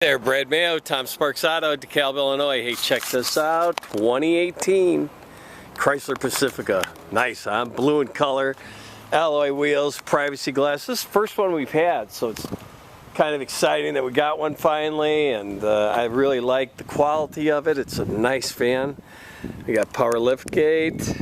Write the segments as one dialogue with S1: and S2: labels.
S1: There, Brad Mayo, Tom Sparks Auto, DeKalb, Illinois. Hey, check this out. 2018 Chrysler Pacifica. Nice, huh? Blue in color, alloy wheels, privacy glass. This is the first one we've had, so it's kind of exciting that we got one finally, and I really like the quality of it. It's a nice van. We got power lift gate,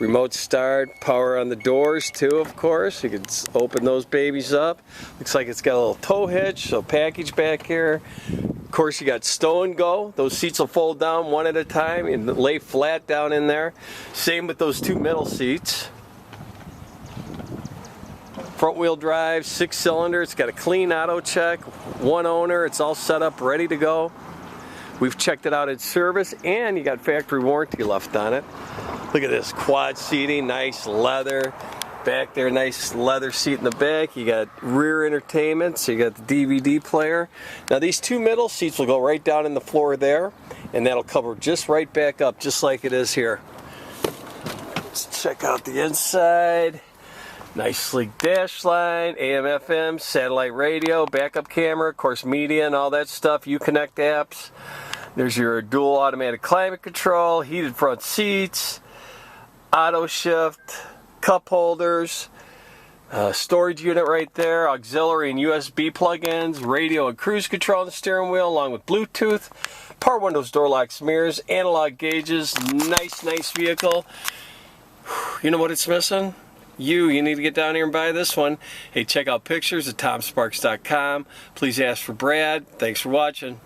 S1: remote start, power on the doors too, of course. You can open those babies up. Looks like it's got a little tow hitch, so package back here. Of course, you got stow and go. Those seats will fold down one at a time and lay flat down in there. Same with those two middle seats. Front wheel drive, 6-cylinder. It's got a clean auto check, one owner. It's all set up, ready to go. We've checked it out at service, and you got factory warranty left on it. Look at this quad seating, nice leather. Back there, nice leather seat in the back. You got rear entertainment, so you got the DVD player. Now these two middle seats will go right down in the floor there, and that'll cover just right back up, just like it is here. Let's check out the inside. Nice sleek dash line, AM, FM, satellite radio, backup camera, of course media and all that stuff, Uconnect apps. There's your dual automatic climate control, heated front seats, auto shift, cup holders, storage unit right there, auxiliary and USB plug-ins, radio and cruise control on the steering wheel along with Bluetooth, power windows, door locks, mirrors, analog gauges. Nice vehicle. You know what it's missing? You need to get down here and buy this one. Hey, check out pictures at tomsparks.com. Please ask for Brad. Thanks for watching.